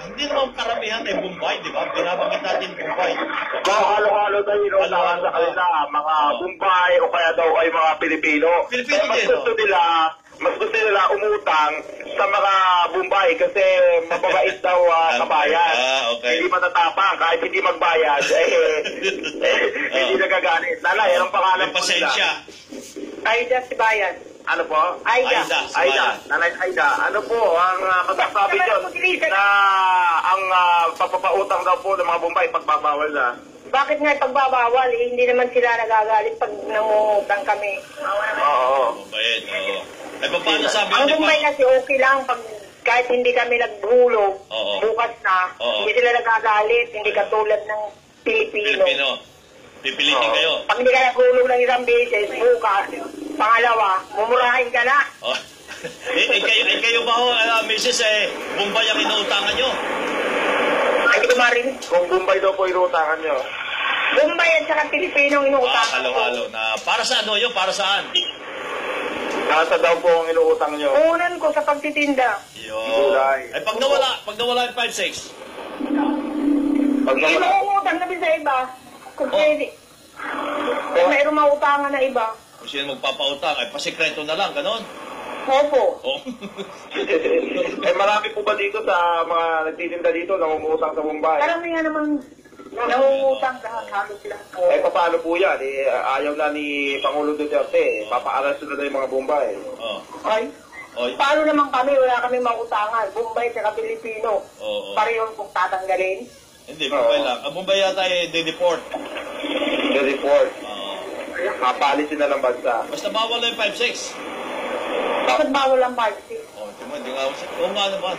Hindi naman karamihan ay Bombay, di ba? Binabanggit natin Bombay. Halo-halo tayo inuutangan sa kanila, mga Bombay o kaya daw ay mga Pilipino. Pilipino mas din, gusto nila umutang sa mga Bombay kasi mababait daw kabayan. Okay. Hindi matatapang, kahit hindi magbayad, hindi nagagalit. Nanay, anong pangalan po nila? Pasensya. Aida Sibayan. Ano po? Aida. Nanay Aida, ano po ang masasabi nyo na ang papapautang daw po ng mga Bombay pagbabawal na? Bakit nga pagbabawal? Hindi naman sila nagagalit pag nangungutang kami. Oo. Mabait, oo. Ay, paano sabi Ang mo? Bombay kasi okay lang pag kahit hindi kami naghulog, Oo. bukas na, hindi sila nagagalit, hindi katulad ng Pilipino. Pipilitin kayo. Pag hindi ka naghulog ng isang beses, bukas, pangalawa, mumurahin ka na. Oh. kayo ba ho, Mrs. Bombay ang inuutangan nyo? Hindi ko marinig. Kung Bombay daw po inuutangan nyo. Bombay at saka Pilipino ang inuutangan ko. Halo-halo na. Para saan ho yun? Para saan? Nasa daw po ang inuutang nyo. Unan ko sa pagtitinda. Yun. Ay, pag nawala yung 5-6. Pag Hindi nawala. mangungutang na din sa iba. Kung pwede. Kung mayroong mautangan na iba. Kung sino magpapautang, ay pasikreto na lang, ganon. Opo. Oh. Marami po ba dito sa mga nagtitinda dito nangungutang sa Bombay? Karamihan naman nangungutang sa halos lang. Paano po yan? Ayaw na ni Pangulo Duterte. Papaaras na yung mga Bombay. Oh. Ay? Oy. Paano naman kami? Wala kami mautangan. Bombay at Pilipino. Oo. Pareho kung tatanggalin. Hindi, Bombay lang. Ang Bombay yata de-deport. The report. Oo. Mapalisin na ng bansa. Basta bawal na yung 5-6. Bakit bawal ang party? Oh, hindi nga ako. Oo nga naman.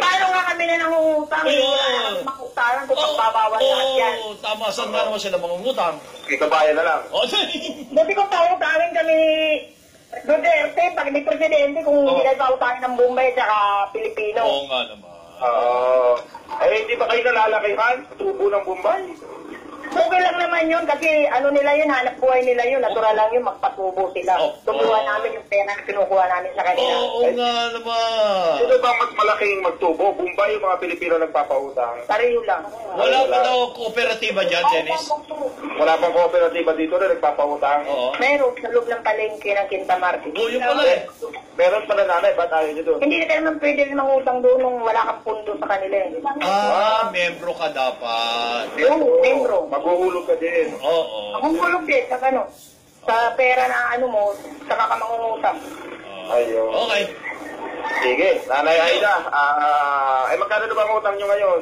Paano nga kami na nangungutang? Ayun. Wala naman makutangan kung pagbabawal lahat yan. Tama. Saan nga naman sila mangungutang? Kay kabayan na lang. Oh, Buti kung pautangin kami ni Duterte, pag ni Presidente, kung hindi kayo pautangin ng Bombay at saka Pilipino. Oo nga naman. Hindi ba kayo nalalakihan? Tubo ng Bombay? Okay lang naman yun kasi ano nila yun, hanap buhay nila yun, natural lang yun, magpatubo sila. Tumuha namin yung pera na kinukuha namin sa kanila. Oo nga naman. Sino ba mas malaking magtubo? Bombay yung mga Pilipino nagpapautang? Pareho lang. Wala pa daw kooperatiba dyan, Dennis? Wala pang kooperatiba dito na nagpapautang? Oo. Meron sa loob ng palengke ng Quinta Marti. Yun pala eh. Meron pala nanay, ba't ayaw nyo doon? Hindi ka naman pwede rin mangutang doon nung wala kang pundo sa kanila. Membro ka dapat. Oo, membro. Maghuhulog ka din. Oo. Akong kulog din sa ano, sa pera na ano mo, saka ka mangungutang. Ayun. Okay. Sige, Nanay Aida, magkano na ba ang utang nyo ngayon?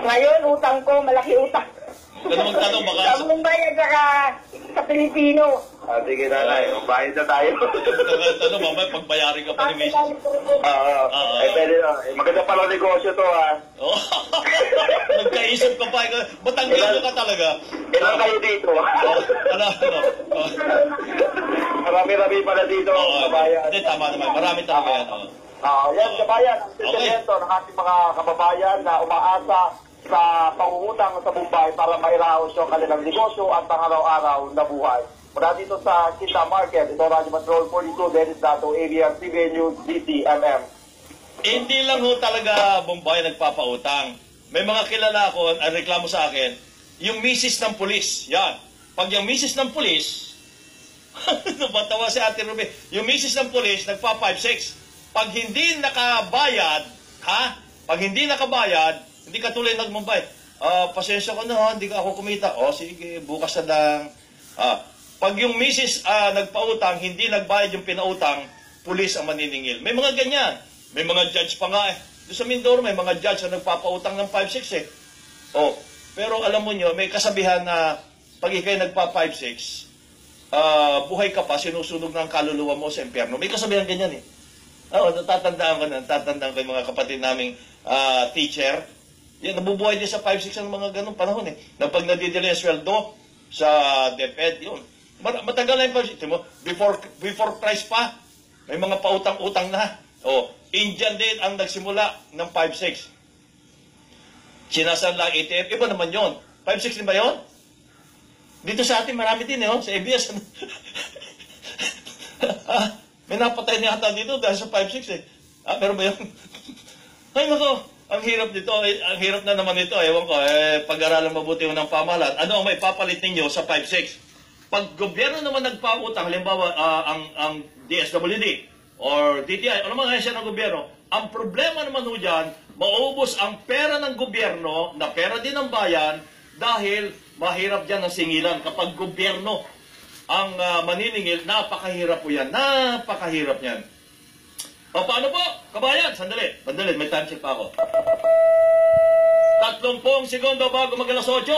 Ngayon, utang ko, malaki utang. Ganun magtanong, baka... Sa Mumbai at saka sa Pilipino. Sige, Nanay, bayad na tayo. Tanong, mamaya pagbayarin ka pa ni Miss. Pwede na. Maganda palang negosyo to, Oh. Nagkaisip ka pa. Batanggelo ka talaga. Ilan kayo dito? Ano? Marami-rami pala dito, kabayan. Hindi, tama naman. Marami talaga yan. Yan, kabayan. Ang sentimiento ng ating mga kababayan na umaasa sa pangungutang sa Bombay para mairaos yung kanilang negosyo at pang-araw-araw na buhay. Mula dito sa Quinta Market, ito Radyo Patrol 42, Dennis Dato, ABS-CBN News, DTMM. Hindi lang ho talaga Bombay nagpapautang. May mga kilala ko, ang reklamo sa akin, yung misis ng pulis. Yan. Pag yung misis ng pulis, matawa si Ate Ruby, yung misis ng pulis, nagpa 5-6. Pag hindi nakabayad, Pag hindi nakabayad, hindi ka tuloy nagmumbay. Pasensya ko na, hindi ka ako kumita. Sige, bukas na lang. Pag yung misis nagpautang, hindi nagbayad yung pinautang, pulis ang maniningil. May mga ganyan. May mga judge pa nga eh. Doon sa Mindoro, may mga judge na nagpapautang ng 5-6 eh. Pero alam mo nyo, may kasabihan na pag ikay nagpa 5-6, buhay ka pa, sinusunog ng kaluluwa mo sa impyerno. May kasabihan ganyan eh. Natatandaan ko yung mga kapatid naming teacher. Yan, nabubuhay din sa 5-6 ang mga ganong panahon eh. Na pag nadidila yung sweldo sa DepEd, yun. Matagal na yung 5-6. Before Christ pa, may mga pautang-utang na. Indian din ang nagsimula ng 5-6. Sinasan lang ATF, iba naman yun. 5-6 din ba yun? Dito sa atin, marami din sa ABS. May napatay niya ata dito dahil sa 5-6 eh. Meron ba yun? Ay, nako, ang hirap nito. Ang hirap na naman ito. Ewan ko, pag-aralan mabuti ng pamahalaan. Ano ang may papalit ninyo sa 5-6? Pag gobyerno naman nagpautang, halimbawa, ang DSWD or DTI, ano mga ahensya ng gobyerno, ang problema naman ho dyan, maubos ang pera ng gobyerno, na pera din ng bayan, dahil mahirap dyan ang singilan. Kapag gobyerno ang maniningil, napakahirap po yan. Napakahirap yan. O paano po? Kabayan, sandali. May time check pa ako. 30 segundo bago mag-alas 8.